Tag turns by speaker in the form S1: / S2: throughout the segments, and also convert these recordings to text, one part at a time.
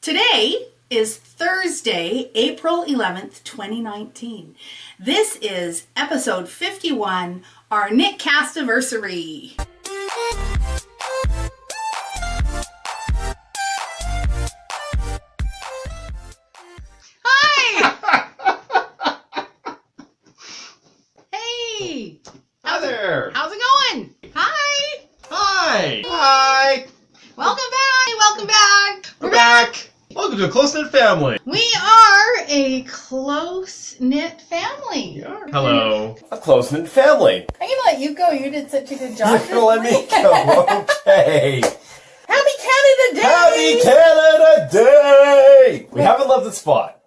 S1: Today is Thursday, April 11th, 2019. This is episode 51, our Knitcastiversary. Hi! Hey!
S2: Hi there!
S1: How's it going? Hi!
S2: Hi! Hi!
S1: Welcome back! Welcome back!
S2: We're back! Welcome to a close-knit family.
S1: We are a close-knit family.
S2: We are. Hello.
S3: A close-knit family.
S1: I'm gonna let you go. You did such a good job.
S3: You're gonna let me go. Okay.
S1: Happy Canada Day!
S3: Happy Canada Day! We haven't left the spot.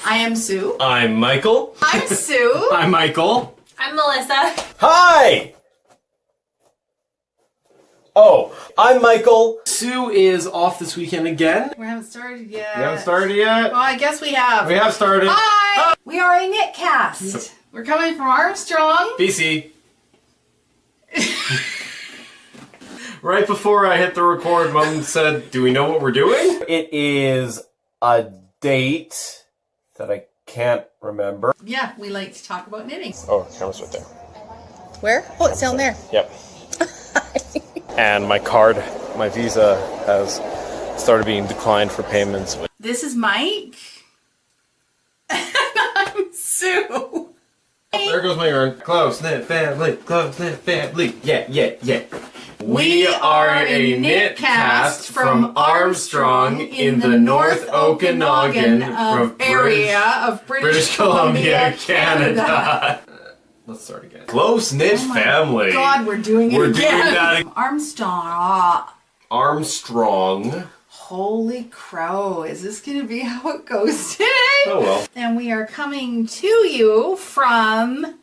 S1: I am Sue.
S2: I'm Michael.
S1: I'm Sue.
S2: I'm Michael.
S4: I'm Melissa.
S3: Hi! Oh, I'm Michael.
S2: Sue is off this weekend again.
S1: We haven't started yet.
S2: We haven't started yet.
S1: Well, I guess we have.
S2: We have started.
S1: Hi! We are a knitcast. We're coming from Armstrong.
S2: BC. Right before I hit the record, Mom said, "Do we know what we're doing?"
S3: It is a date that I can't remember.
S1: Yeah, we like to talk about knitting.
S3: Oh, camera's right there.
S1: Where? Oh, it's down there.
S3: Yep. And my card, my Visa, has started being declined for payments.
S1: This is Mike. And I'm Sue.
S2: There goes my yarn. Close-knit family. Close-knit family. Yeah.
S1: We are a knitcast from Armstrong in the North Okanagan area of British Columbia, Canada.
S2: Let's start again. Close-knit family.
S1: God, we're doing it
S2: We're
S1: again.
S2: doing that again. Armstrong.
S1: Holy crow, is this going to be how it goes today?
S2: Oh well.
S1: And we are coming to you from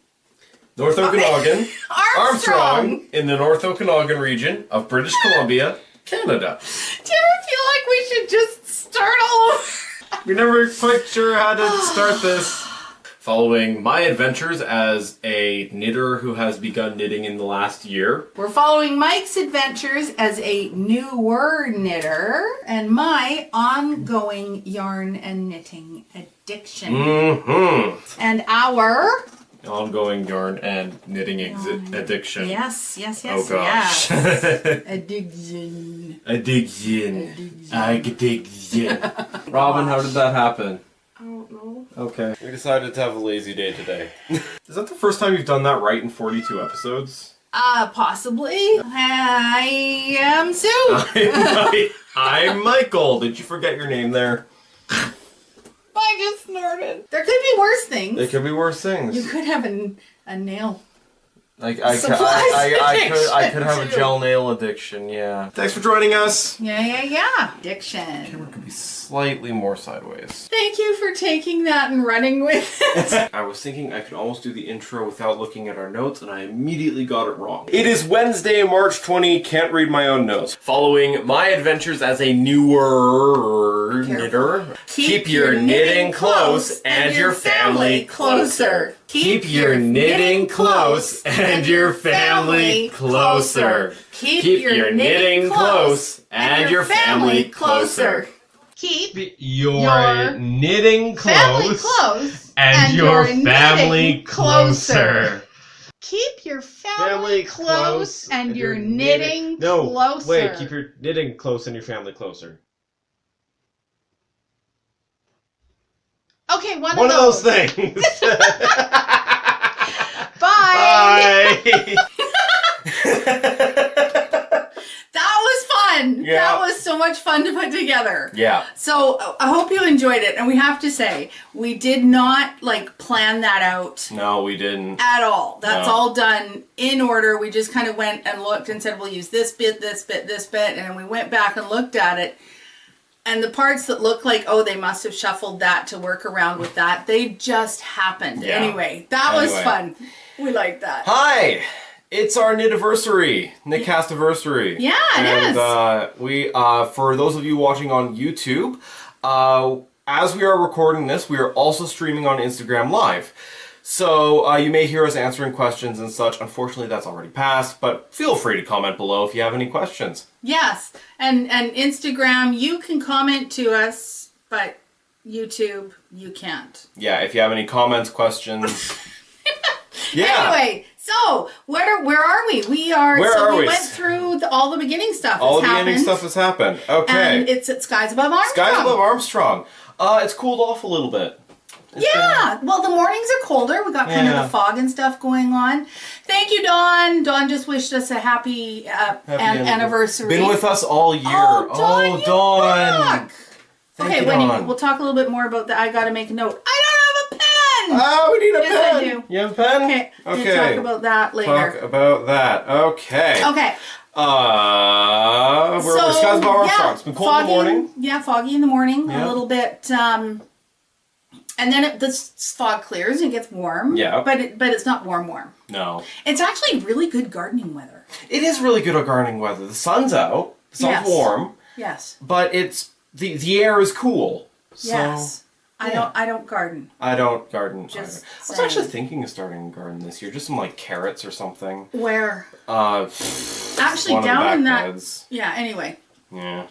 S2: North Okanagan.
S1: Armstrong.
S2: In the North Okanagan region of British Columbia, Canada.
S1: Do you ever feel like we should just start all over?
S2: We're never quite sure how to start this. Following my adventures as a knitter who has begun knitting in the last year.
S1: We're following Mike's adventures as a newer knitter and my ongoing yarn and knitting addiction.
S2: Mm-hmm.
S1: And our
S2: Ongoing yarn and knitting addiction.
S1: yes.
S2: Oh gosh.
S1: Addiction.
S2: Addiction. Robin, how did that happen?
S1: I don't know.
S2: Okay.
S3: We decided to have a lazy day today.
S2: Is that the first time you've done that right in 42 episodes?
S1: Possibly. I am Sue.
S2: I'm Michael. Did you forget your name there?
S1: I just snorted. There could be worse things.
S2: It could be worse things.
S1: You could have a nail.
S2: I could have a
S1: too.
S2: gel nail addiction, yeah. Thanks for joining us.
S1: Yeah. Addiction.
S2: Camera could be slightly more sideways.
S1: Thank you for taking that and running with it.
S2: I was thinking I could almost do the intro without looking at our notes, and I immediately got it wrong. It is Wednesday, March 20, can't read my own notes. Following my adventures as a newer knitter, keep your knitting close and your family closer. Keep your knitting close and your family closer. Keep your knitting close and your family closer.
S1: Keep
S2: your knitting
S1: family close and your family closer. Keep your family close and your knitting closer.
S2: Wait, keep your knitting close and your family closer.
S1: Okay, one
S2: One
S1: of
S2: of those
S1: those.
S2: things.
S1: Bye.
S2: Bye.
S1: That was fun.
S2: Yeah.
S1: That was so much fun to put together.
S2: Yeah.
S1: So I hope you enjoyed it. And we have to say, we did not plan that out
S2: No, we didn't.
S1: at all. That's
S2: No.
S1: all done in order. We just kind of went and looked and said, we'll use this bit, this bit, this bit. And we went back and looked at it. And the parts that look like, oh, they must have shuffled that to work around with that, they just happened.
S2: Yeah.
S1: Anyway, that was fun. We liked that.
S2: Hi. It's our Knitiversary, Knitcastiversary.
S1: Yeah, it is.
S2: And we, for those of you watching on YouTube, as we are recording this, we are also streaming on Instagram Live. So you may hear us answering questions and such. Unfortunately, that's already passed, but feel free to comment below if you have any questions.
S1: Yes, and Instagram, you can comment to us, but YouTube, you can't.
S2: Yeah, if you have any comments, questions. Yeah.
S1: Anyway, so where are we? We went through all the beginning stuff.
S2: All the beginning stuff has happened. Okay.
S1: And it's at Skies Above Armstrong.
S2: Skies Above Armstrong. It's cooled off a little bit.
S1: Well, the mornings are colder. We got kind of the fog and stuff going on. Thank you, Dawn. Dawn just wished us a happy anniversary.
S2: Been with us all year.
S1: Oh, Dawn.
S2: Okay,
S1: Wendy, we'll talk a little bit more about that. I got to make a note. I don't have a pen.
S2: Oh, we need a pen.
S1: Yes, I do.
S2: You have a pen?
S1: Okay. We'll talk about that later.
S2: Talk about that. Okay.
S1: Okay.
S2: We're Skies Above Armstrong. It's been cold in the morning.
S1: Yeah, foggy in the morning.
S2: Yeah.
S1: A little bit. And then the fog clears and it gets warm.
S2: Yeah.
S1: But it's not warm.
S2: No.
S1: It's actually really good gardening weather.
S2: It is really good at gardening weather. The sun's out. The sun's warm.
S1: Yes.
S2: But it's the air is cool. So,
S1: yes. I don't garden.
S2: I don't garden either. I
S1: Just
S2: was actually thinking of starting a garden this year. Just some like carrots or something.
S1: Where?
S2: Actually
S1: down in that.
S2: beds.
S1: Yeah. Anyway.
S2: Yeah.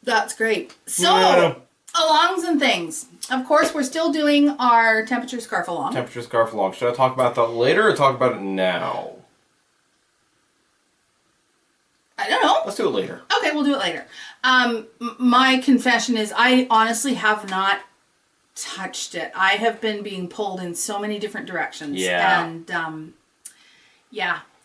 S1: That's great. So, alongs and things. Of course, we're still doing our temperature scarf along.
S2: Temperature scarf along. Should I talk about that later or talk about it now?
S1: I don't know.
S2: Let's do it later.
S1: Okay, we'll do it later. My confession is I honestly have not touched it. I have been being pulled in so many different directions.
S2: Yeah.
S1: And,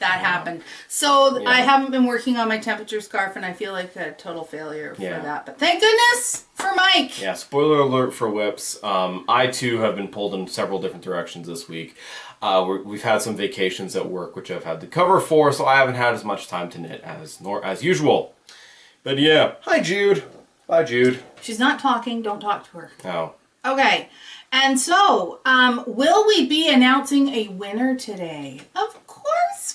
S1: that happened. So I haven't been working on my temperature scarf, and I feel like a total failure for that. But thank goodness for Mike.
S2: Yeah, spoiler alert for whips. I too have been pulled in several different directions this week. We've had some vacations at work, which I've had to cover for, so I haven't had as much time to knit as usual. But yeah, hi Jude. Bye Jude.
S1: She's not talking. Don't talk to her.
S2: Oh.
S1: Okay. And so, will we be announcing a winner today? Of course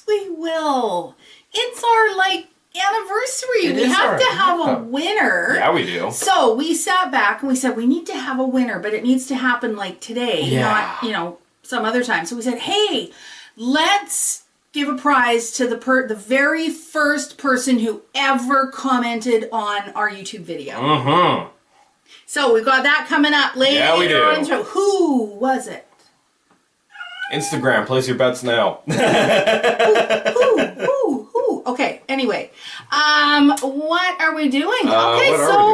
S1: we will. It's our, anniversary. We have to have a winner.
S2: Yeah, we do.
S1: So, we sat back and we said, we need to have a winner, but it needs to happen, today, not, some other time. So, we said, hey, let's give a prize to the very first person who ever commented on our YouTube video.
S2: Mm-hmm.
S1: So we've got that coming up later.
S2: Yeah, we do.
S1: On the show. Who was it?
S2: Instagram, place your bets now.
S1: Who? Okay, anyway. What are we doing?
S2: What are we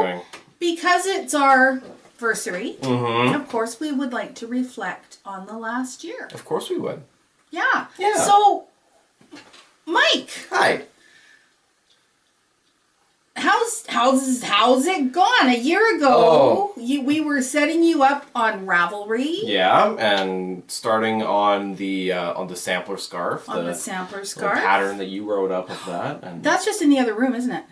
S2: doing?
S1: Because it's our anniversary, of course we would like to reflect on the last year.
S2: Of course we would.
S1: Yeah.
S2: Yeah.
S1: So, Mike.
S2: Hi.
S1: How's it gone? A year ago, we were setting you up on Ravelry.
S2: Yeah, and starting on the sampler scarf.
S1: The sampler scarf.
S2: Pattern that you wrote up of that. And
S1: that's just in the other room, isn't it?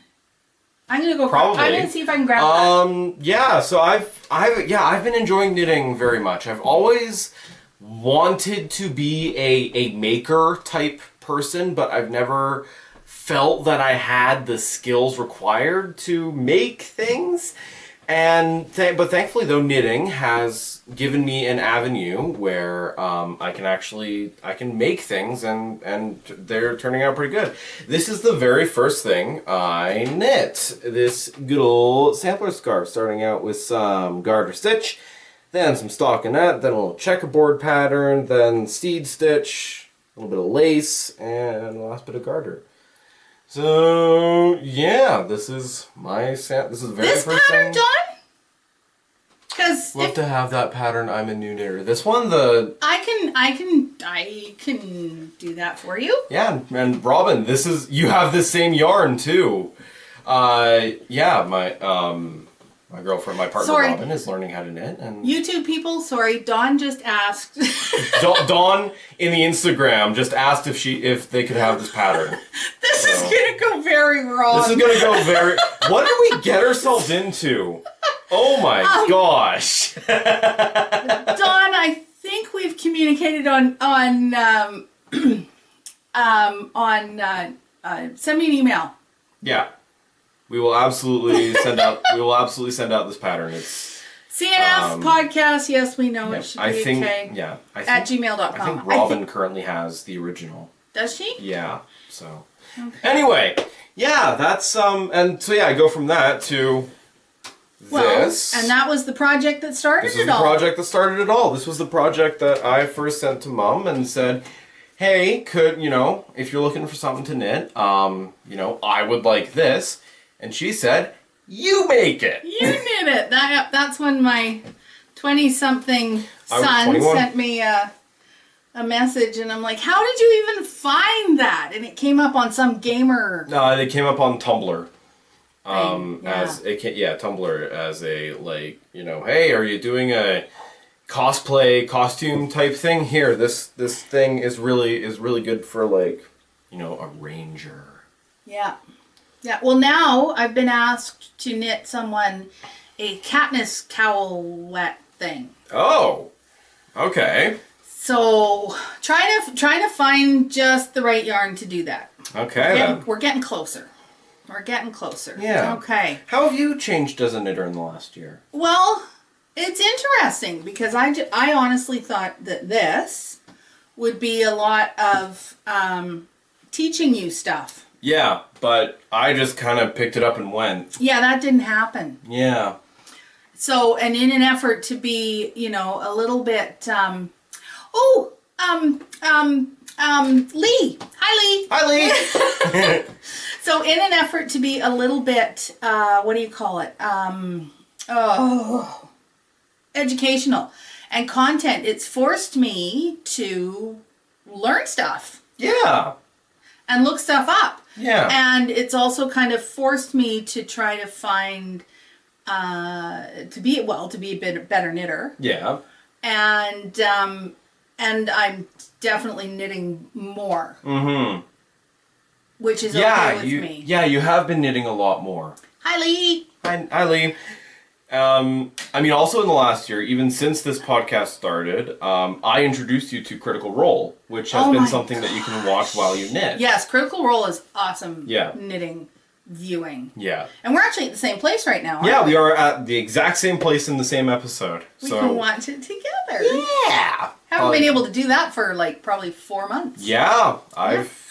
S1: I'm gonna go.
S2: Probably.
S1: I'm gonna see if I can grab that.
S2: Yeah. So I've been enjoying knitting very much. I've always wanted to be a maker type person, but I've never felt that I had the skills required to make things. And but thankfully, though, knitting has given me an avenue where I can make things, and they're turning out pretty good. This is the very first thing I knit. This good old sampler scarf, starting out with some garter stitch, then some stockinette, then a little checkerboard pattern, then steed stitch, a little bit of lace, and the last bit of garter. So yeah, this is the very first
S1: pattern
S2: thing.
S1: done? Because
S2: Love to have that pattern. I'm a new knitter. This one,
S1: I can do that for you.
S2: Yeah, and Robin, you have the same yarn too. Yeah, my girlfriend, my partner Robin, is learning how to knit. And
S1: YouTube people, sorry, Dawn just asked.
S2: Dawn in the Instagram just asked if they could have this pattern.
S1: This is gonna go very wrong.
S2: This is gonna go very. What did we get ourselves into? Oh my gosh.
S1: Dawn, I think we've communicated on send me an email.
S2: Yeah. We will absolutely send out this pattern.
S1: CNF podcast, yes, we know
S2: Yeah,
S1: it should
S2: I
S1: be
S2: think,
S1: okay.
S2: yeah. I think,
S1: At gmail.com.
S2: I think Robin currently has the original.
S1: Does she?
S2: Yeah, so. Okay. Anyway, yeah, that's, and so yeah, I go from that to this.
S1: And that was the project that started
S2: This was
S1: it
S2: the
S1: all.
S2: project that started it all. This was the project that I first sent to Mom and said, hey, could, you know, if you're looking for something to knit, you know, I would like this. And she said, you make it.
S1: You knit it. That's when my 20-something son
S2: 21.
S1: sent me a message, and I'm like, how did you even find that? And it came up on some gamer.
S2: No, it came up on Tumblr.
S1: Yeah.
S2: Tumblr as a, like, you know, hey, are you doing a cosplay costume type thing? Here, this thing is really good for, like, you know, a ranger.
S1: Yeah. Yeah. Well, now I've been asked to knit someone a Katniss cowlet thing.
S2: Oh. Okay.
S1: So trying to find just the right yarn to do that.
S2: Okay.
S1: We're getting closer. We're getting closer.
S2: Yeah.
S1: Okay.
S2: How have you changed as a knitter in the last year?
S1: Well, it's interesting because I honestly thought that this would be a lot of teaching you stuff.
S2: Yeah, but I just kind of picked it up and went.
S1: Yeah, that didn't happen.
S2: Yeah.
S1: So, and in an effort to be, you know, a little bit, Lee. Hi, Lee.
S2: Hi, Lee.
S1: So, in an effort to be a little bit, what do you call it? Educational and content, it's forced me to learn stuff.
S2: Yeah.
S1: And look stuff up.
S2: Yeah.
S1: And it's also kind of forced me to try to find, to be a bit better knitter.
S2: Yeah.
S1: And I'm definitely knitting more. Mm-hmm. Which is okay with me.
S2: Yeah, you have been knitting a lot more.
S1: Hi, Lee.
S2: Hi, Lee. I mean, also in the last year, even since this podcast started, I introduced you to Critical Role, which has been something that you can watch while you knit.
S1: Yes, Critical Role is awesome.
S2: Yeah.
S1: Knitting, viewing.
S2: Yeah.
S1: And we're actually at the same place right now, aren't
S2: Yeah,
S1: we?
S2: we are at the exact same place in the same episode.
S1: We can watch it together.
S2: Yeah.
S1: Haven't been able to do that for like probably 4 months.
S2: Yeah,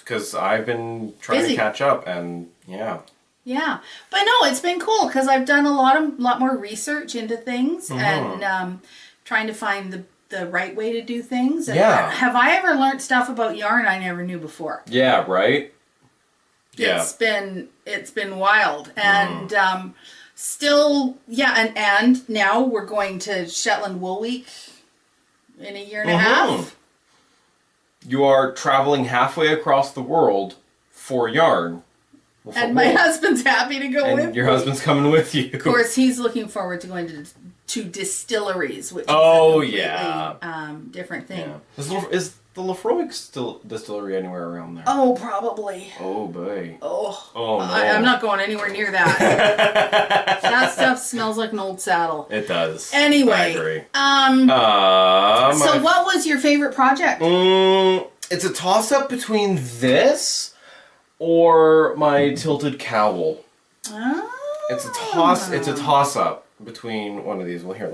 S2: because I've been trying to catch up, and yeah.
S1: Yeah, but no, it's been cool because I've done a lot more research into things and trying to find the right way to do things. And have I ever learned stuff about yarn I never knew before?
S2: Yeah, right. Yeah,
S1: it's been wild, and still, yeah, and now we're going to Shetland Wool Week in a year and a half.
S2: You are traveling halfway across the world for yarn.
S1: And my husband's happy to go with me.
S2: And your husband's coming with you.
S1: Of course, he's looking forward to going to distilleries, which is a completely different thing.
S2: Yeah. Is the Lefroy distillery anywhere around there?
S1: Oh, probably.
S2: Oh, boy.
S1: Oh
S2: no.
S1: I'm not going anywhere near that. That stuff smells like an old saddle.
S2: It does.
S1: Anyway.
S2: I agree.
S1: So what was your favorite project?
S2: It's a toss-up between this or my tilted cowl.
S1: Oh.
S2: It's a toss-up between one of these. Well, here,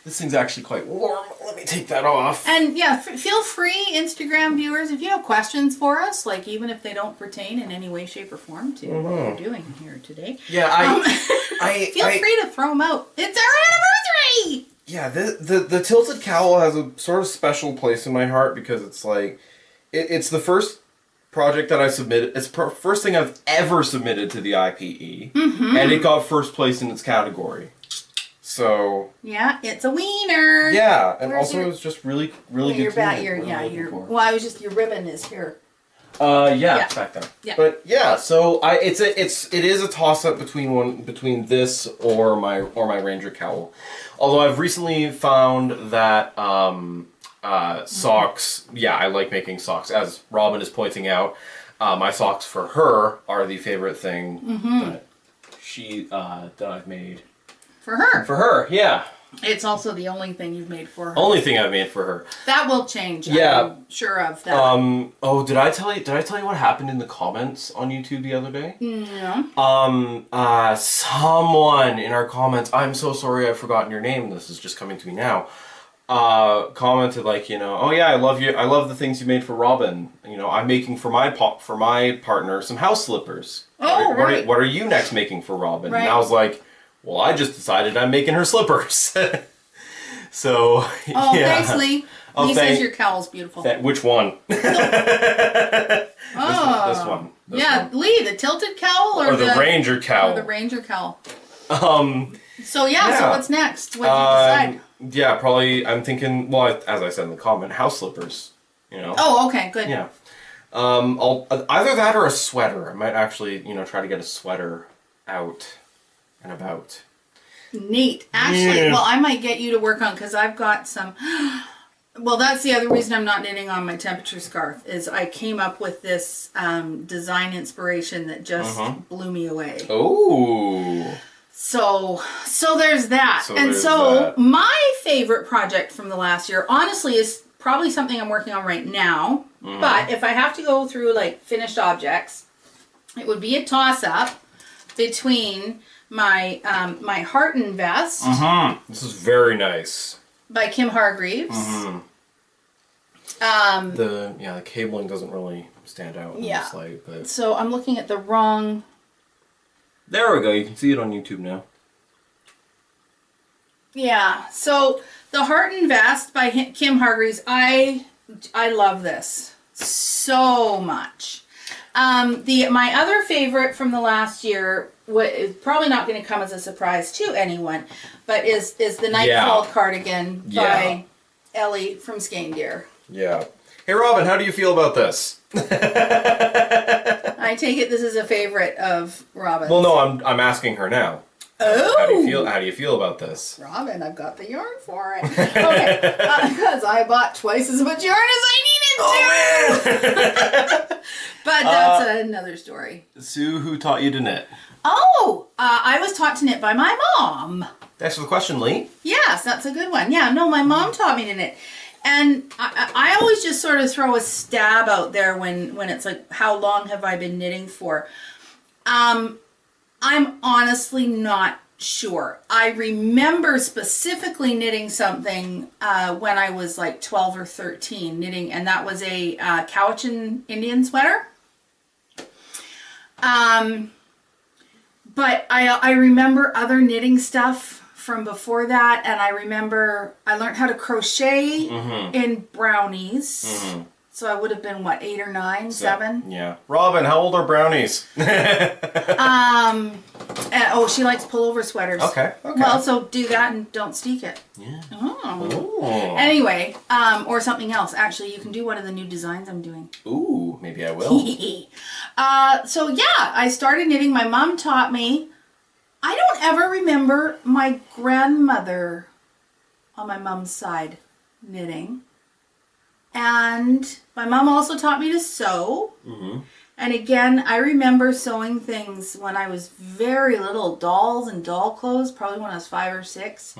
S2: this thing's actually quite warm. Let me take that off.
S1: And yeah, feel free, Instagram viewers, if you have questions for us, like even if they don't pertain in any way, shape, or form to what we're doing here today.
S2: Yeah,
S1: feel free to throw them out. It's our anniversary!
S2: Yeah, the tilted cowl has a sort of special place in my heart because it's like, it's the first project that I submitted. It's the first thing I've ever submitted to the IPE, and it got first place in its category. So
S1: yeah, it's a wiener.
S2: Yeah, and also it was just really good.
S1: Your ribbon is here.
S2: It's back there.
S1: Yeah.
S2: But yeah, so it is a toss up between this or my Ranger Cowl. Although I've recently found that socks, I like making socks. As Robin is pointing out, my socks for her are the favorite thing that I've made.
S1: For her?
S2: For her, yeah.
S1: It's also the only thing you've made for her.
S2: Only thing I've made for her.
S1: That will change.
S2: Yeah.
S1: I'm sure of that.
S2: Oh, did I tell you what happened in the comments on YouTube the other day?
S1: No.
S2: Someone in our comments, I'm so sorry I've forgotten your name, this is just coming to me now, commented like, oh yeah, I love you, I love the things you made for Robin. I'm making for my partner some house slippers.
S1: Oh, right.
S2: What are you next making for Robin?
S1: Right.
S2: And I was like, well, I just decided I'm making her slippers. So,
S1: Oh,
S2: yeah.
S1: thanks, Lee.
S2: Oh,
S1: Lee says your cowl's beautiful.
S2: Which one? This one. This one.
S1: Lee, the tilted cowl
S2: or the Ranger Cowl?
S1: Or the Ranger Cowl.
S2: So
S1: so what's next? What did you decide?
S2: Yeah, probably, I'm thinking, well, as I said in the comment, house slippers,
S1: Oh, okay, good.
S2: Yeah. I'll either that or a sweater. I might actually, try to get a sweater out and about.
S1: Neat. Actually, well, I might get you to work on, because I've got some... Well, that's the other reason I'm not knitting on my temperature scarf, is I came up with this design inspiration that just blew me away.
S2: Oh.
S1: So there's that. My favorite project from the last year, honestly, is probably something I'm working on right now. But if I have to go through like finished objects, it would be a toss-up between my my Hearten vest.
S2: This is very nice.
S1: By Kim Hargreaves.
S2: The cabling doesn't really stand out in this light, but
S1: so I'm looking at the wrong.
S2: There we go. You can see it on YouTube now.
S1: Yeah. So the Hearten vest by Kim Hargreaves. I love this so much. My other favorite from the last year, what is probably not going to come as a surprise to anyone, but is the Nightfall cardigan by Ellie from Skein-Deer.
S2: Yeah. Hey Robin, how do you feel about this?
S1: I take it this is a favorite of Robin's.
S2: Well, no, I'm asking her now.
S1: Oh.
S2: How do you feel about this?
S1: Robin, I've got the yarn for it. Okay, because I bought twice as much yarn as I needed to.
S2: Oh man!
S1: But that's another story.
S2: Sue, who taught you to knit?
S1: Oh, I was taught to knit by my mom.
S2: Thanks for the question, Lee.
S1: Yes, that's a good one. Yeah, no, my mom taught me to knit. And I always just sort of throw a stab out there when it's like, how long have I been knitting for? I'm honestly not sure. I remember specifically knitting something when I was like 12 or 13 knitting, and that was a Cowichan Indian sweater. But I remember other knitting stuff from before that, and I remember I learned how to crochet in brownies. So I would have been, what, 8 or 9, 7?
S2: Yeah. Robin, how old are brownies?
S1: Oh, she likes pullover sweaters.
S2: Okay.
S1: Well, so do that and don't steek it.
S2: Yeah.
S1: Oh. Anyway, or something else. Actually, you can do one of the new designs I'm doing.
S2: Ooh, maybe I will.
S1: So yeah, I started knitting. My mom taught me. I don't ever remember my grandmother on my mom's side knitting. And my mom also taught me to sew. And again, I remember sewing things when I was very little, dolls and doll clothes, probably when I was 5 or 6.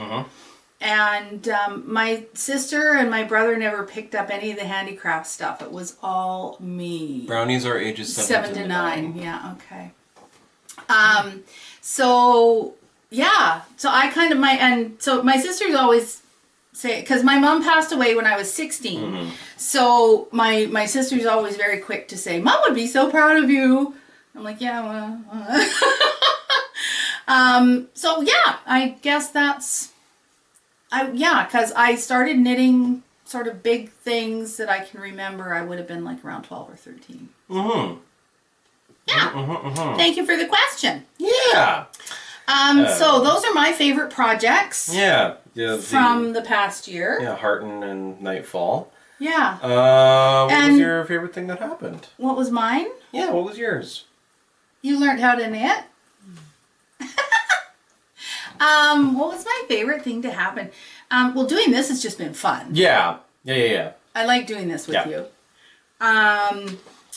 S1: And my sister and my brother never picked up any of the handicraft stuff. It was all me.
S2: Brownies are ages 7 to 9.
S1: Yeah, okay. So yeah, so I kind of so my sisters always say, because my mom passed away when I was 16, so my sister's always very quick to say, Mom would be so proud of you. I'm like, yeah, well. So yeah, I guess that's, because I started knitting sort of big things that I can remember. I would have been like around 12 or 13. Yeah. Thank you for the question.
S2: Yeah.
S1: So those are my favorite projects.
S2: Yeah.
S1: From the past year.
S2: Yeah, Hearten and Nightfall.
S1: Yeah.
S2: What was your favorite thing that happened?
S1: What was mine?
S2: Yeah, what was yours?
S1: You learned how to knit? What was my favorite thing to happen? Well, doing this has just been fun.
S2: Yeah.
S1: I like doing this with you.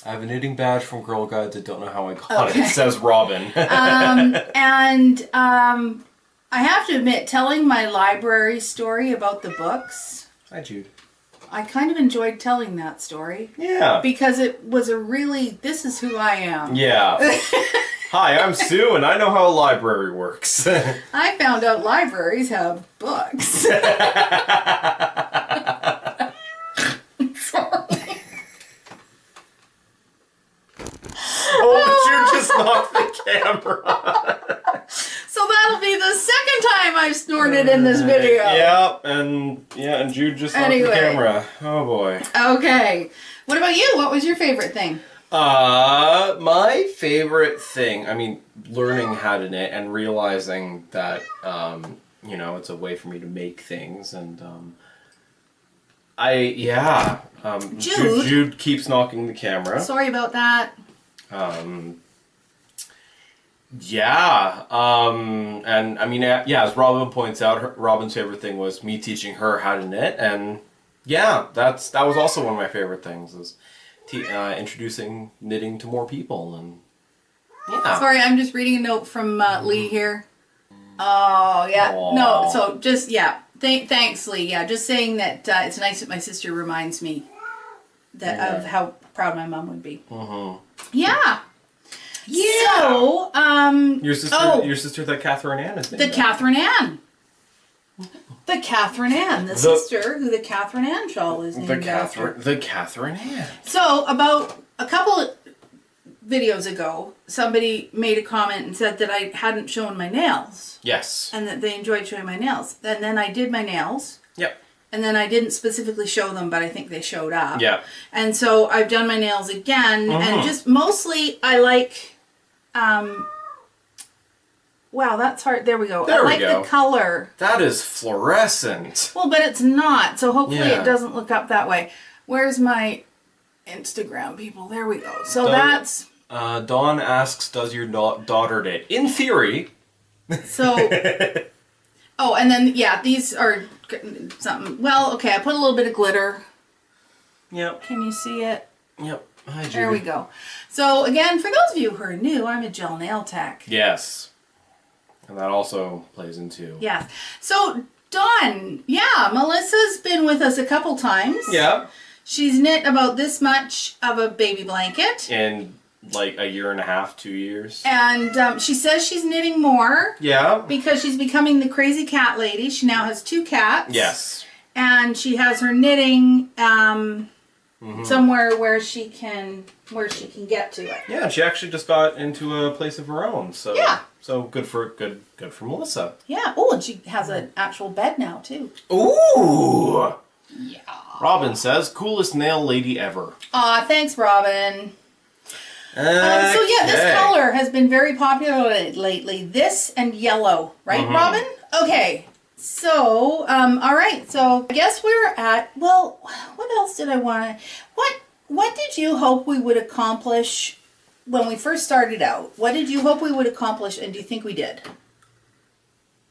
S2: I have a knitting badge from Girl Guides. I don't know how I got it. It says Robin.
S1: I have to admit, telling my library story about the books,
S2: Hi, Jude.
S1: I kind of enjoyed telling that story.
S2: Yeah.
S1: Because it was a really, this is who I am.
S2: Yeah. Hi, I'm Sue, and I know how a library works.
S1: I found out libraries have books. Sorry.
S2: Oh, Jude just knocked the camera.
S1: So that'll be the second time I've snorted in this video.
S2: And Jude just knocked the camera. Oh boy.
S1: Okay. What about you? What was your favorite thing?
S2: My favorite thing, I mean, learning how to knit and realizing that, you know, it's a way for me to make things, and, Jude keeps knocking the camera.
S1: Sorry about that.
S2: And I mean, as Robin points out, Robin's favorite thing was me teaching her how to knit, and yeah, that was also one of my favorite things, is introducing knitting to more people, and yeah.
S1: Sorry, I'm just reading a note from Lee here. Oh, yeah.
S2: Aww.
S1: No, so just, yeah. Thanks, Lee. Yeah, just saying that it's nice that my sister reminds me that of how proud my mom would be. Yeah.
S2: Yeah.
S1: So,
S2: Your sister that Catherine Ann is named
S1: the Catherine Ann. The Catherine Ann, the sister who the Catherine Ann shawl is named after.
S2: The Catherine Ann.
S1: So, about a couple of videos ago, somebody made a comment and said that I hadn't shown my nails.
S2: Yes.
S1: And that they enjoyed showing my nails. And then I did my nails.
S2: Yep.
S1: And then I didn't specifically show them, but I think they showed up.
S2: Yeah.
S1: And so I've done my nails again, and just mostly I like, wow, that's hard. There we go. I like the color.
S2: That is fluorescent.
S1: Well, but it's not, so hopefully it doesn't look up that way. Where's my Instagram, people? There we go. So that's...
S2: Dawn asks, does your daughter knit? In theory.
S1: So... Oh, and then, yeah, these are something... Well, okay, I put a little bit of glitter.
S2: Yep.
S1: Can you see it?
S2: Yep. Hi, Judy.
S1: There we go. So, again, for those of you who are new, I'm a gel nail tech.
S2: Yes. And that also plays into...
S1: Yeah. So, Dawn, yeah, Melissa's been with us a couple times.
S2: Yeah.
S1: She's knit about this much of a baby blanket.
S2: In like a year and a half, 2 years.
S1: And she says she's knitting more.
S2: Yeah.
S1: Because she's becoming the crazy cat lady. She now has 2 cats.
S2: Yes.
S1: And she has her knitting somewhere where she can get to it.
S2: Yeah, she actually just got into a place of her own. So
S1: yeah.
S2: So good for Melissa.
S1: Yeah. Oh, and she has an actual bed now too.
S2: Ooh.
S1: Yeah.
S2: Robin says, coolest nail lady ever.
S1: Aw, thanks, Robin.
S2: Okay.
S1: So yeah, this color has been very popular lately. This and yellow, right, Robin? Okay. So, all right. So I guess we're at, well, what else did I want to, what did you hope we would accomplish when we first started out? What did you hope we would accomplish, and do you think we did?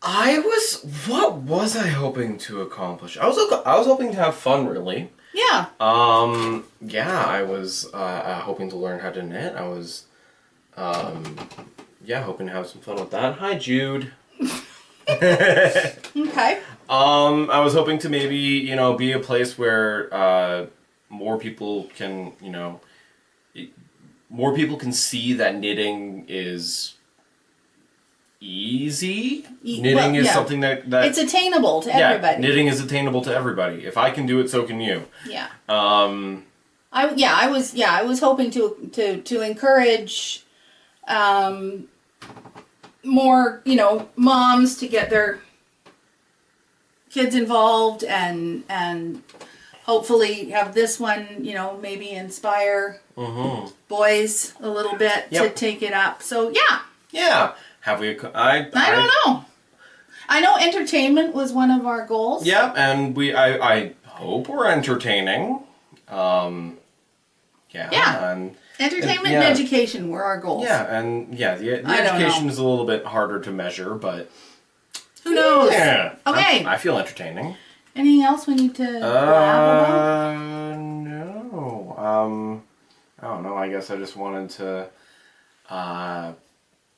S2: What was I hoping to accomplish? I was hoping to have fun, really.
S1: Yeah.
S2: Yeah, I was hoping to learn how to knit. I was, hoping to have some fun with that. Hi, Jude.
S1: Okay.
S2: I was hoping to maybe, be a place where, more people can, more people can see that knitting is easy. Knitting is something that
S1: it's attainable to everybody.
S2: Knitting is attainable to everybody. If I can do it, so can you.
S1: Yeah.
S2: I
S1: was hoping to encourage more, moms to get their kids involved and hopefully have this one, maybe inspire boys a little bit to take it up. So yeah.
S2: Yeah. Have we? I
S1: don't know. I know entertainment was one of our goals.
S2: Yep, and I hope we're entertaining. And
S1: entertainment and education were our goals.
S2: Yeah, and the education is a little bit harder to measure, but
S1: who knows?
S2: Yeah.
S1: Okay.
S2: I feel entertaining.
S1: Anything else we need to blab about?
S2: No. I don't know. I guess I just wanted to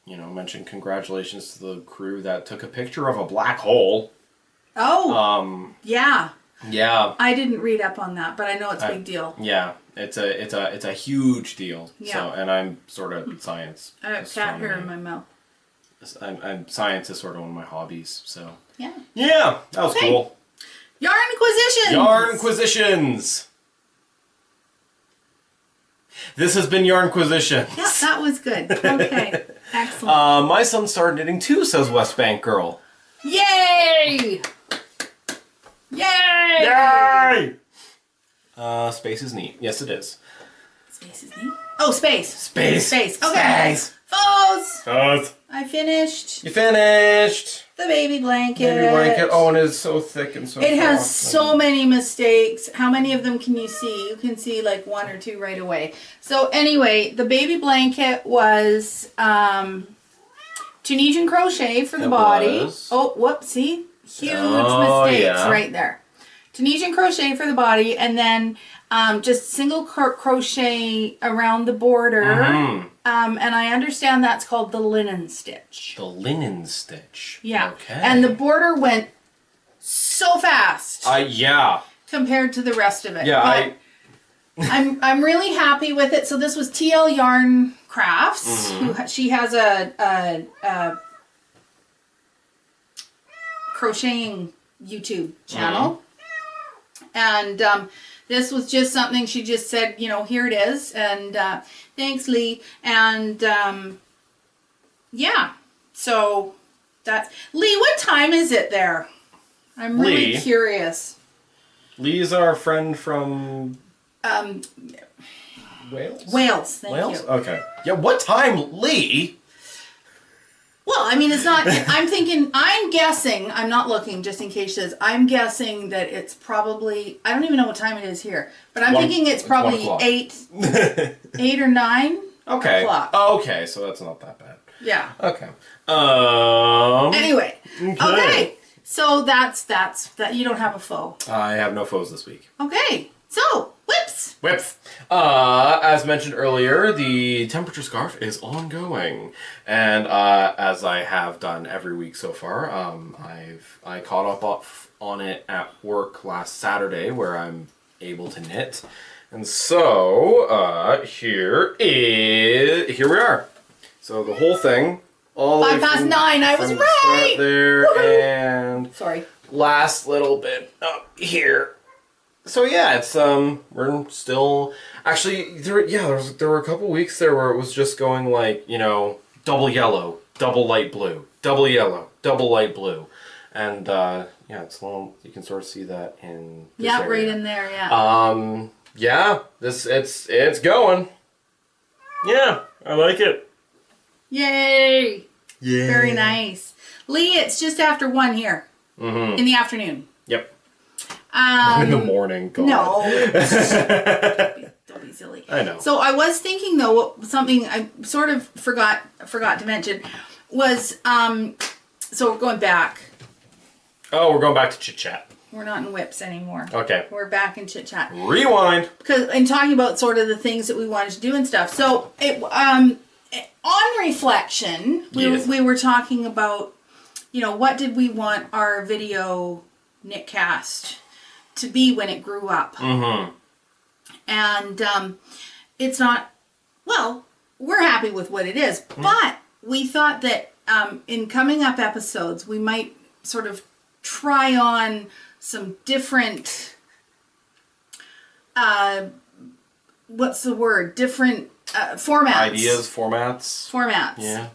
S2: you know, mention congratulations to the crew that took a picture of a black hole.
S1: Oh. Yeah.
S2: Yeah.
S1: I didn't read up on that, but I know it's a big deal.
S2: Yeah. It's a huge deal.
S1: Yeah.
S2: So, and I'm sort of science.
S1: I have a cat hair in my mouth.
S2: Science is sort of one of my hobbies. So.
S1: Yeah.
S2: Yeah. That was cool.
S1: Yarnquisitions.
S2: Yarnquisitions. This has been Yarnquisitions.
S1: Yeah, that was good. Okay. Excellent.
S2: My son started knitting too, says West Bank Girl.
S1: Yay! Yay!
S2: Yay! Space is neat. Yes, it is.
S1: Space is neat. Oh, space.
S2: Space.
S1: Space. Okay.
S2: Space.
S1: Foes. I finished.
S2: You finished.
S1: The baby blanket.
S2: Baby blanket. Oh, and it's so thick and so
S1: It has
S2: soft.
S1: so many mistakes. How many of them can you see? You can see like 1 or 2 right away. So anyway, the baby blanket was Tunisian crochet for the body.
S2: Was.
S1: Oh, whoops, see? Huge mistakes right there. Tunisian crochet for the body, and then just single crochet around the border.
S2: Mm-hmm.
S1: And I understand that's called the linen stitch.
S2: The linen stitch.
S1: Yeah.
S2: Okay.
S1: And the border went so fast.
S2: Yeah.
S1: Compared to the rest of it.
S2: Yeah,
S1: but I'm really happy with it. So this was TL Yarn Crafts.
S2: Mm-hmm.
S1: She has a crocheting YouTube channel. And this was just something she just said, you know, here it is. And thanks, Lee. And yeah, so that's... Lee, what time is it there? I'm really curious.
S2: Lee's our friend from... Wales?
S1: Wales, thank you.
S2: Okay. Yeah, what time, Lee?
S1: Well, I mean, it's not... I'm guessing, I'm not looking just in case it is, I'm guessing that it's probably... I don't even know what time it is here. But I'm thinking it's probably 8 or 9 o'clock.
S2: Oh, okay, so that's not that bad.
S1: Yeah.
S2: Okay.
S1: Anyway. Okay. So that's that. You don't have a foe.
S2: I have no foes this week.
S1: Okay. So, whips.
S2: Whips. As mentioned earlier, the temperature scarf is ongoing, and as I have done every week so far, I caught up on it at work last Saturday, where I'm able to knit, and so here we are. So the whole thing, all
S1: 5 past 9. I was right.
S2: There.
S1: Woo-hoo.
S2: And
S1: sorry.
S2: Last little bit up here. So yeah, it's we're still actually there were a couple weeks there where it was just going like, you know, double yellow, double light blue, double yellow, double light blue. And yeah, it's long, you can sort of see that in this area.
S1: Right in there, yeah.
S2: Yeah, it's going. Yeah, I like it.
S1: Yay.
S2: Yeah.
S1: Very nice. Lee, it's just after 1 here. In the afternoon.
S2: Yep. In the morning. God.
S1: No. Don't be silly.
S2: I know.
S1: So I was thinking though, something I sort of forgot to mention was so we're going back.
S2: Oh, we're going back to chit chat.
S1: We're not in whips anymore.
S2: Okay.
S1: We're back in chit chat.
S2: Rewind.
S1: Because in talking about sort of the things that we wanted to do and stuff. So it on reflection, we were talking about, you know, what did we want our video knitcast to be when it grew up. And it's not, well, we're happy with what it is, but we thought that in coming up episodes we might sort of try on some different what's the word, different formats,
S2: ideas, formats, yeah,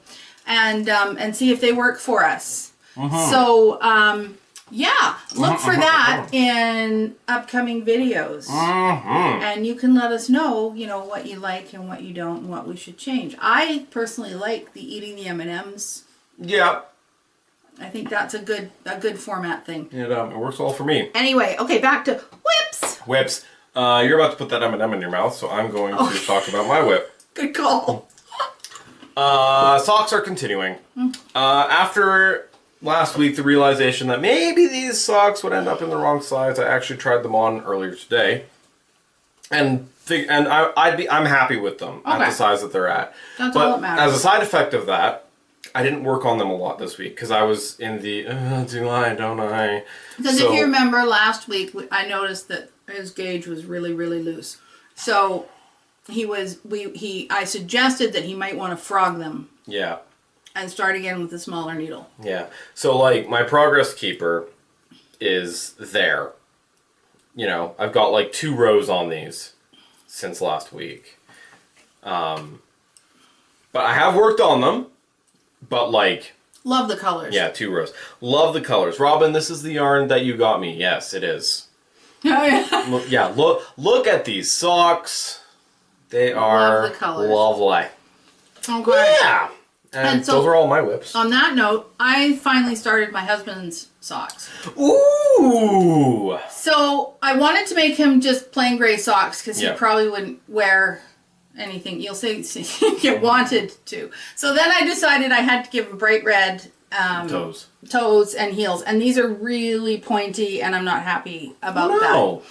S1: and see if they work for us. So yeah, look for that in upcoming videos. And you can let us know, you know, what you like and what you don't and what we should change. I personally like the eating the M&Ms.
S2: Yeah.
S1: I think that's a good format thing.
S2: It works well for me.
S1: Anyway, okay, back to whips.
S2: Whips. You're about to put that M&M in your mouth, so I'm going to talk about my whip.
S1: Good call.
S2: Socks are continuing. After last week, the realization that maybe these socks would end up in the wrong size, I actually tried them on earlier today, and I'm happy with them at the size that they're at.
S1: That's all that matters.
S2: As a side effect of that, I didn't work on them a lot this week because I was in the do I, don't I?
S1: Because if you remember last week, I noticed that his gauge was really, really loose. So I suggested that he might want to frog them.
S2: Yeah.
S1: And start again with a smaller needle.
S2: Yeah. So like my progress keeper is there. You know, I've got like 2 rows on these since last week. But I have worked on them. But like...
S1: Love the colors.
S2: Yeah, 2 rows. Love the colors. Robin, this is the yarn that you got me. Yes, it is.
S1: Oh, yeah.
S2: Look at these socks. They are
S1: Love the colors.
S2: Lovely.
S1: Okay.
S2: Yeah. And
S1: so,
S2: those are all my whips.
S1: On that note, I finally started my husband's socks.
S2: Ooh!
S1: So I wanted to make him just plain gray socks because he probably wouldn't wear anything. You'll say you wanted to. So then I decided I had to give him bright red toes and heels. And these are really pointy and I'm not happy about that.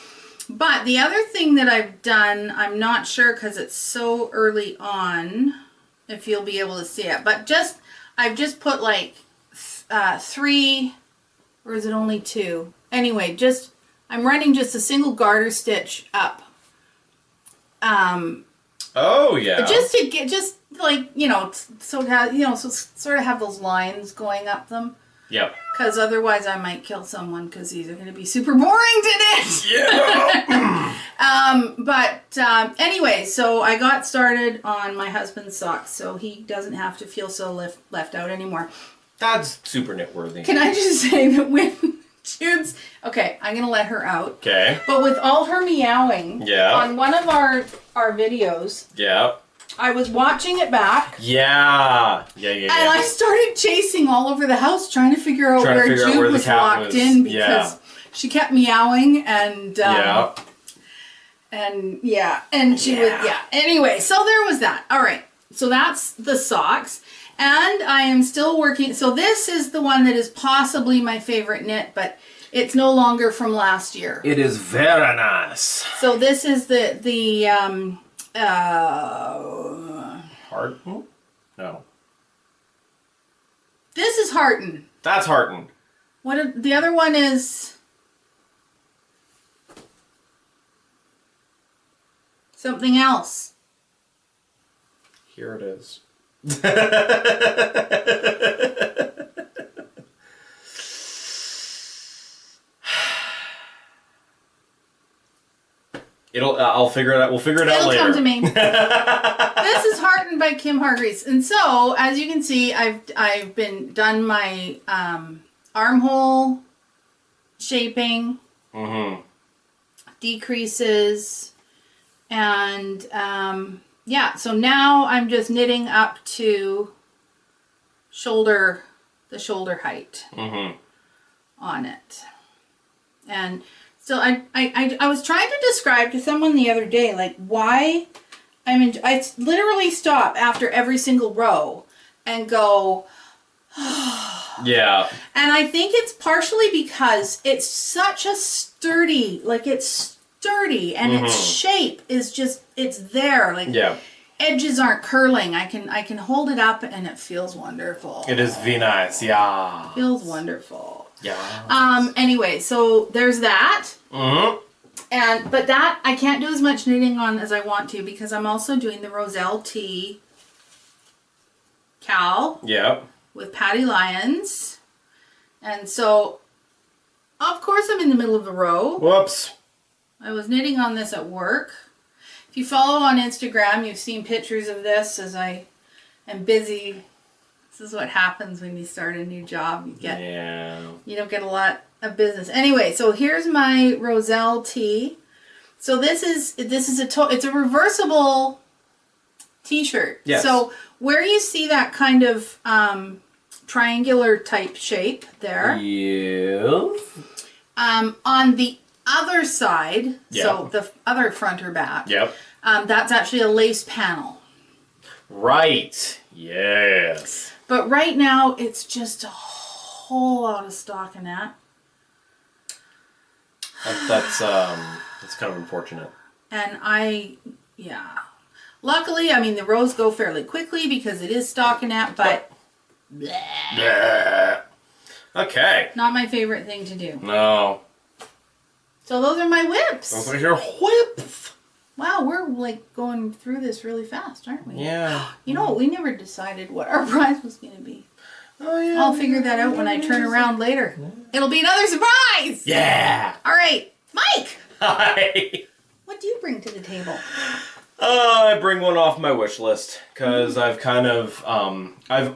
S1: But the other thing that I've done, I'm not sure because it's so early on if you'll be able to see it. But I've just put like 3, or is it only 2? Anyway, I'm running just a single garter stitch up.
S2: Oh yeah.
S1: Just to get, like, so sort of have those lines going up them.
S2: Yep.
S1: Because otherwise I might kill someone because these are going to be super boring to knit.
S2: Yeah.
S1: Anyway, so I got started on my husband's socks so he doesn't have to feel so left out anymore.
S2: That's super knit-worthy.
S1: Can I just say that when Jude's... Okay, I'm going to let her out.
S2: Okay.
S1: But with all her meowing, on one of our videos...
S2: Yeah.
S1: I was watching it back.
S2: Yeah.
S1: And I started chasing all over the house trying to figure out where Jude was locked in because she kept meowing and she was Anyway, so there was that. All right. So that's the socks. And I am still working. So this is the one that is possibly my favorite knit, but it's no longer from last year.
S2: It is very nice.
S1: So this is the
S2: Harton? No.
S1: This is Harton.
S2: That's Harton.
S1: The other one is something else.
S2: Here it is. I'll figure it out. We'll figure it out later.
S1: It'll come to me. This is Harton by Kim Hargreaves. And so, as you can see, I've done my armhole shaping, decreases, and so now I'm just knitting up to the shoulder height on it. And so I was trying to describe to someone the other day, like, why I literally stop after every single row and go,
S2: yeah.
S1: And I think it's partially because it's such a sturdy, and its shape is just, it's there. Like, edges aren't curling. I can hold it up and it feels wonderful.
S2: It is very nice, yeah.
S1: Feels wonderful.
S2: Yeah.
S1: Anyway, so there's that. But that I can't do as much knitting on as I want to because I'm also doing the Roselle T cowl.
S2: Yep.
S1: With Patty Lyons. And so, of course, I'm in the middle of the row.
S2: Whoops.
S1: I was knitting on this at work. If you follow on Instagram, you've seen pictures of this as I am busy. This is what happens when you start a new job. You don't get a lot of business. Anyway, so here's my Roselle tee. So this is it's a reversible t-shirt.
S2: Yes.
S1: So where you see that kind of triangular type shape there. On the other side, so the other front or back. That's actually a lace panel.
S2: Right. Yes.
S1: But right now, it's just a whole lot of stockinette.
S2: That's kind of unfortunate.
S1: And luckily, I mean, the rows go fairly quickly because it is stockinette, but
S2: Bleh. Okay.
S1: Not my favorite thing to do.
S2: No.
S1: So those are my whips.
S2: Those are your whips.
S1: Wow, we're like going through this really fast, aren't we?
S2: Yeah.
S1: You know what? We never decided what our prize was going to be.
S2: Oh, yeah.
S1: I'll figure that out when I turn around later. It'll be another surprise!
S2: Yeah.
S1: All right, Mike!
S2: Hi.
S1: What do you bring to the table?
S2: I bring one off my wish list because I've kind of, I've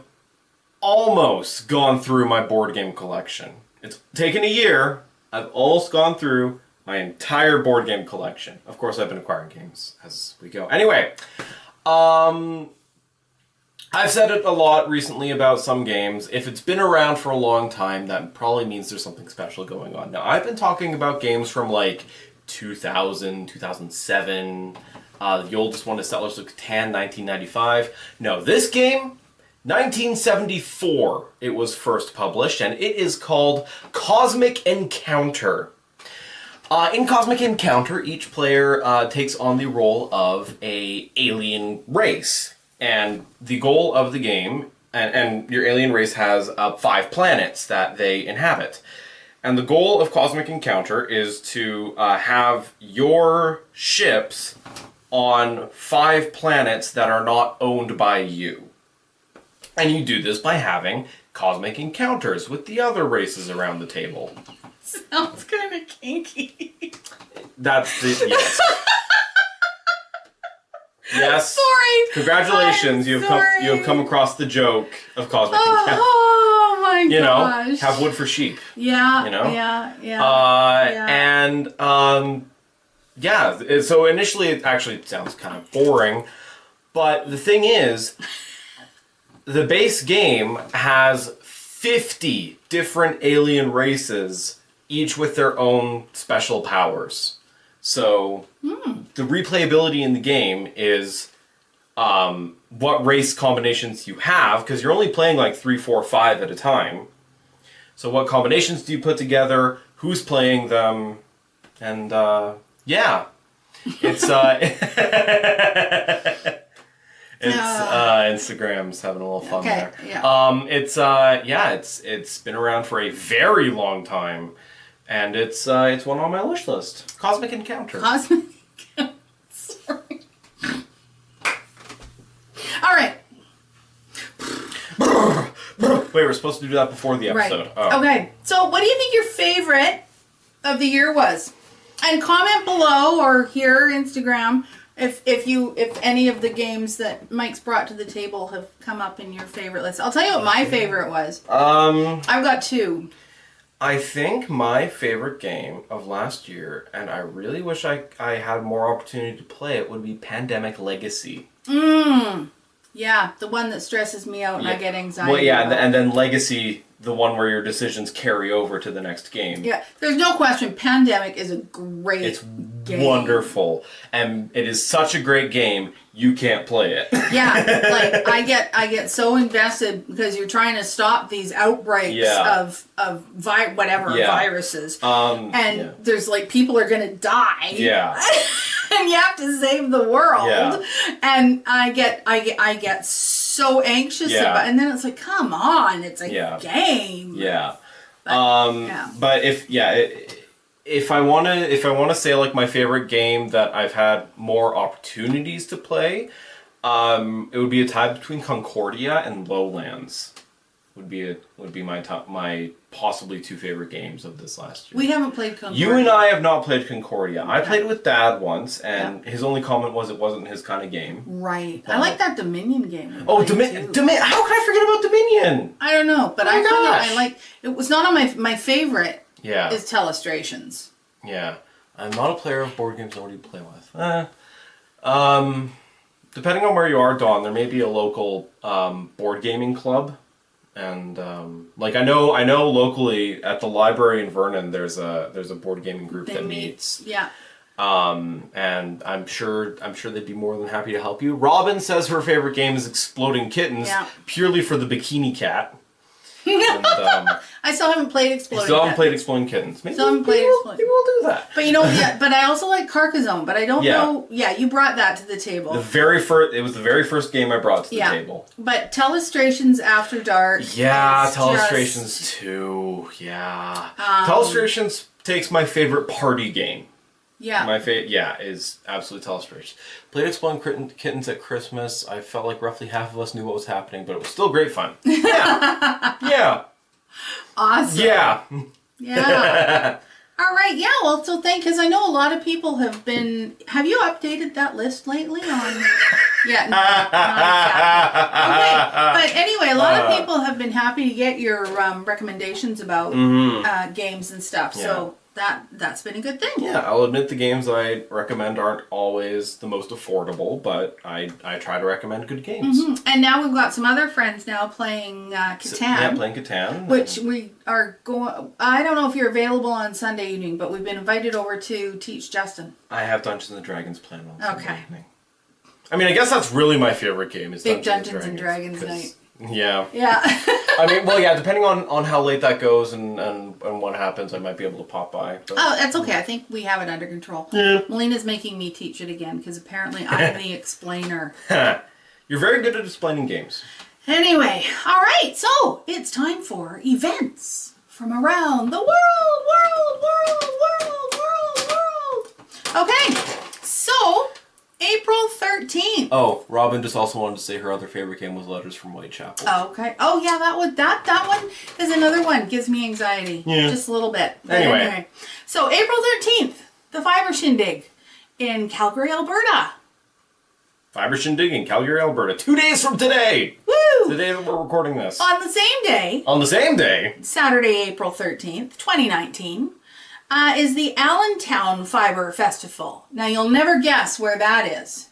S2: almost gone through my board game collection. It's taken a year. I've almost gone through my entire board game collection. Of course, I've been acquiring games as we go. Anyway, I've said it a lot recently about some games. If it's been around for a long time, that probably means there's something special going on. Now, I've been talking about games from like 2000, 2007. The oldest one is Settlers of Catan, 1995. No, this game, 1974, it was first published, and it is called Cosmic Encounter. In Cosmic Encounter, each player takes on the role of an alien race. And the goal of the game, and your alien race has 5 planets that they inhabit. And the goal of Cosmic Encounter is to have your ships on 5 planets that are not owned by you. And you do this by having cosmic encounters with the other races around the table.
S1: Sounds kind of kinky.
S2: That's the... Yes. Yes.
S1: Sorry.
S2: Congratulations, you have come across the joke of Cosmic Encounter.
S1: Oh my gosh.
S2: You know, have wood for sheep.
S1: Yeah.
S2: You know?
S1: Yeah.
S2: Yeah, so initially it actually sounds kind of boring, but the thing is, the base game has 50 different alien races, each with their own special powers. So, the replayability in the game is what race combinations you have, because you're only playing like 3, 4, 5 at a time. So what combinations do you put together, who's playing them, and yeah. It's Instagram's having a little fun there.
S1: Yeah.
S2: It's been around for a very long time. And it's one on my wish list. Cosmic Encounter.
S1: Cosmic Encounter. Sorry. All right.
S2: Wait, we're supposed to do that before the episode.
S1: Right. Oh. Okay. So, what do you think your favorite of the year was? And comment below or here Instagram if any of the games that Mike's brought to the table have come up in your favorite list. I'll tell you what my favorite was. I've got 2.
S2: I think my favorite game of last year, and I really wish I had more opportunity to play it, would be Pandemic Legacy.
S1: Yeah, the one that stresses me out and I get anxiety.
S2: Well, yeah, and then Legacy, the one where your decisions carry over to the next game.
S1: Yeah, there's no question. Pandemic is a great game.
S2: Wonderful, and it is such a great game. You can't play it.
S1: Yeah, like I get so invested because you're trying to stop these outbreaks of viruses, and there's like people are gonna die.
S2: Yeah.
S1: And you have to save the world, and I get so anxious about, and then it's like, come on, it's a game.
S2: Yeah, but if I want to say like my favorite game that I've had more opportunities to play, it would be a tie between Concordia and Lowlands. Would be my possibly 2 favorite games of this last year.
S1: We haven't played Concordia.
S2: You and I have not played Concordia. Okay. I played it with Dad once, and his only comment was it wasn't his kind of game.
S1: Right. I like that Dominion game.
S2: Oh, Dominion! How could I forget about Dominion?
S1: I don't know, but I like it. Was not on my favorite.
S2: Yeah.
S1: Is Telestrations.
S2: Yeah, I'm not a player of board games. Nobody to play with. Depending on where you are, Dawn, there may be a local board gaming club. And like I know locally at the library in Vernon there's a board gaming group that meets.
S1: Yeah.
S2: And I'm sure they'd be more than happy to help you. Robin says her favorite game is Exploding Kittens, purely for the bikini cat. And,
S1: I still haven't played Exploding
S2: still haven't
S1: Kittens.
S2: played Exploding Kittens. Maybe,
S1: Still haven't played Exploding.
S2: maybe we'll do that.
S1: But you know, yeah, but I also like Carcassonne, but I don't know. Yeah, you brought that to the table.
S2: It was the very first game I brought to the table.
S1: But Telestrations After Dark.
S2: Yeah, Telestrations too. Yeah. Telestrations takes my favorite party game.
S1: Yeah.
S2: My favorite, is absolutely Telestrations. Played Exploding Kittens at Christmas. I felt like roughly half of us knew what was happening, but it was still great fun. Yeah. Yeah.
S1: Awesome.
S2: Yeah.
S1: Yeah. All right. Yeah. Well, so because I know a lot of people have been. Have you updated that list lately on? Yeah. Not exactly. Okay. But anyway, a lot of people have been happy to get your recommendations about games and stuff.
S2: Yeah.
S1: So that's been a good thing.
S2: Yeah, I'll admit the games I recommend aren't always the most affordable, but I try to recommend good games.
S1: And now we've got some other friends now playing Catan.
S2: Yeah, playing Catan.
S1: Which we are going... I don't know if you're available on Sunday evening, but we've been invited over to teach Justin.
S2: I have Dungeons & Dragons planned on Sunday evening. I mean, I guess that's really my favorite game is
S1: Big
S2: Dungeons
S1: and Dragons night.
S2: Yeah.
S1: Yeah.
S2: I mean, well, yeah, depending on how late that goes and what happens, I might be able to pop by. But.
S1: Oh, that's okay. I think we have it under control.
S2: Yeah.
S1: Melina's making me teach it again because apparently I'm the explainer.
S2: You're very good at explaining games.
S1: Anyway, all right. So it's time for events from around the world. Okay. So April 13th.
S2: Oh, Robin just also wanted to say her other favorite game was Letters from Whitechapel.
S1: Okay. Oh yeah, that one is another one. Gives me anxiety.
S2: Yeah.
S1: Just a little bit. But
S2: anyway.
S1: So April 13th, the Fiber Shindig in Calgary, Alberta.
S2: Fiber Shindig in Calgary, Alberta. 2 days from today.
S1: Woo!
S2: The day that we're recording this.
S1: On the same day.
S2: On the same day.
S1: Saturday, April 13th, 2019. Is the Allentown Fiber Festival. Now, you'll never guess where that is.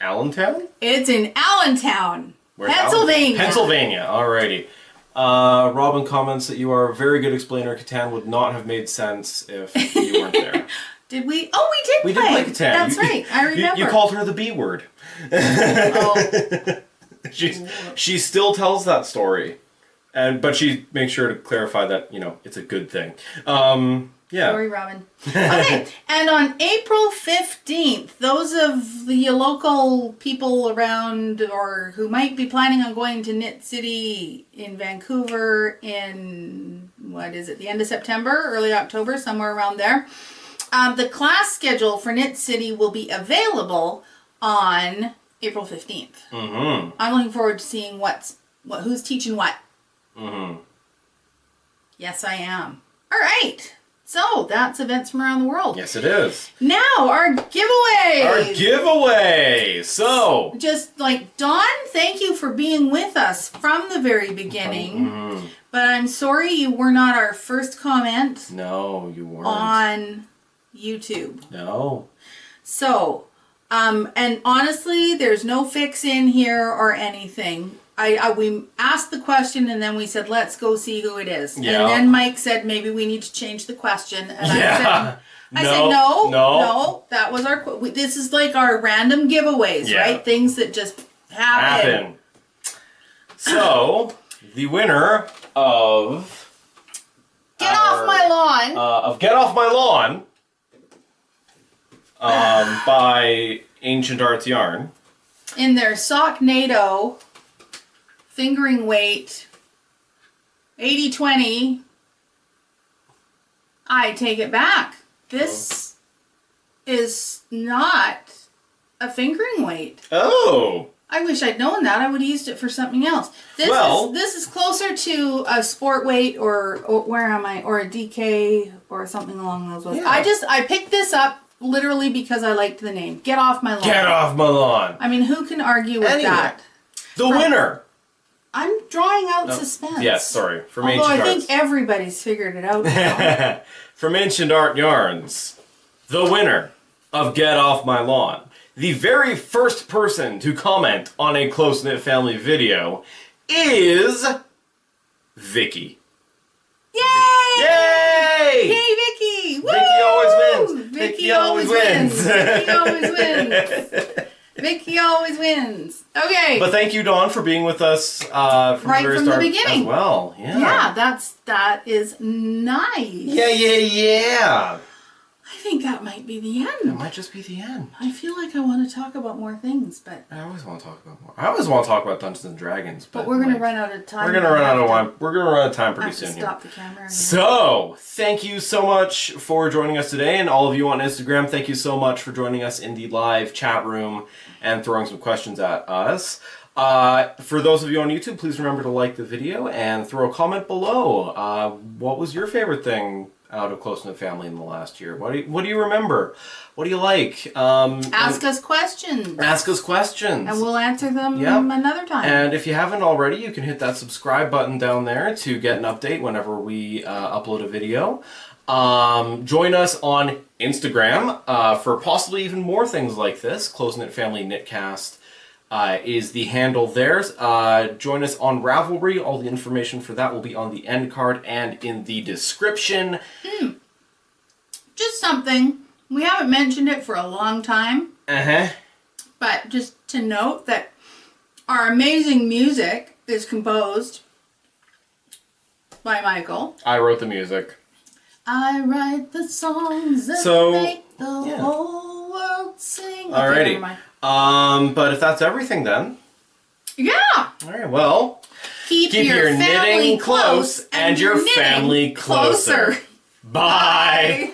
S2: Allentown?
S1: It's in Allentown,
S2: Where's
S1: Pennsylvania.
S2: Pennsylvania, alrighty. Robin comments that you are a very good explainer. Catan would not have made sense if you weren't there.
S1: Did we? Oh, we did play
S2: Catan.
S1: That's right, I remember.
S2: You called her the B word.
S1: Oh.
S2: She still tells that story. But she makes sure to clarify that, it's a good thing. Yeah.
S1: Sorry, Robin. Okay, and on April 15th, those of the local people around or who might be planning on going to Knit City in Vancouver in, the end of September, early October, somewhere around there, the class schedule for Knit City will be available on April 15th.
S2: Mm-hmm.
S1: I'm looking forward to seeing who's teaching what.
S2: Mm-hmm.
S1: Yes, I am. All right. So, that's events from around the world.
S2: Yes, it is.
S1: Now, our giveaway.
S2: Our giveaway. So.
S1: Just like, Dawn, thank you for being with us from the very beginning.
S2: Mm-hmm.
S1: But I'm sorry you were not our first comment.
S2: No, you weren't.
S1: On YouTube.
S2: No.
S1: So, and honestly, there's no fix in here or anything. We asked the question and then we said, let's go see who it is.
S2: Yeah.
S1: And then Mike said, maybe we need to change the question. And
S2: Yeah.
S1: I said, no, that was this is like our random giveaways, right? Things that just happen.
S2: So, the winner of...
S1: Get Off My Lawn.
S2: Of Get Off My Lawn by Ancient Arts Yarn.
S1: In their Sock NATO fingering weight 80-20. I take it back. This is not a fingering weight.
S2: Oh.
S1: I wish I'd known that. I would have used it for something else. This is closer to a sport weight or where am I? Or a DK or something along those lines.
S2: Yeah.
S1: I picked this up literally because I liked the name. Get Off My Lawn.
S2: Get Off My Lawn.
S1: I mean, who can argue with that?
S2: The winner.
S1: I'm drawing out suspense.
S2: Yes, sorry. From
S1: Although
S2: Ancient
S1: I
S2: Arts.
S1: think everybody's figured it out now.
S2: From Ancient Art Yarns, the winner of Get Off My Lawn, the very first person to comment on a Close-Knit Family video is Vicky.
S1: Yay!
S2: Yay!
S1: Yay, Vicky! Woo!
S2: Vicky always wins.
S1: Vicky always wins. Vicky always wins. Vicky always wins. Okay.
S2: But thank you, Dawn, for being with us from
S1: Right
S2: the very
S1: from the
S2: start
S1: beginning.
S2: as well. Yeah.
S1: Yeah, that is nice.
S2: Yeah.
S1: I think that might be the
S2: That
S1: end.
S2: might just be the end.
S1: I feel like I want to talk about more things, but
S2: I always want to talk about more. I always want to talk about Dungeons and Dragons,
S1: we're gonna
S2: like,
S1: run out of time.
S2: We're gonna run out of time. We're gonna run out of time
S1: I
S2: pretty
S1: have to
S2: soon
S1: stop
S2: here.
S1: the camera.
S2: So, thank you so much for joining us today, and all of you on Instagram, thank you so much for joining us in the live chat room and throwing some questions at us. For those of you on YouTube, please remember to like the video and throw a comment below. What was your favorite thing out of Close Knit Family in the last year? What do you remember? What do you like?
S1: Ask us questions.
S2: Ask us questions.
S1: And we'll answer them
S2: Yep.
S1: another time.
S2: And if you haven't already, you can hit that subscribe button down there to get an update whenever we upload a video. Join us on Instagram for possibly even more things like this. Close Knit Family Knitcast is the handle there. Join us on Ravelry. All the information for that will be on the end card and in the description.
S1: Just something. We haven't mentioned it for a long time. But just to note that our amazing music is composed by Michael.
S2: I wrote the music.
S1: I write the songs that make the whole world sing. Okay,
S2: Alrighty.
S1: never mind.
S2: But if that's everything then.
S1: Yeah!
S2: Alright, well.
S1: Keep
S2: your
S1: family
S2: knitting close and your
S1: knitting
S2: family closer. Bye.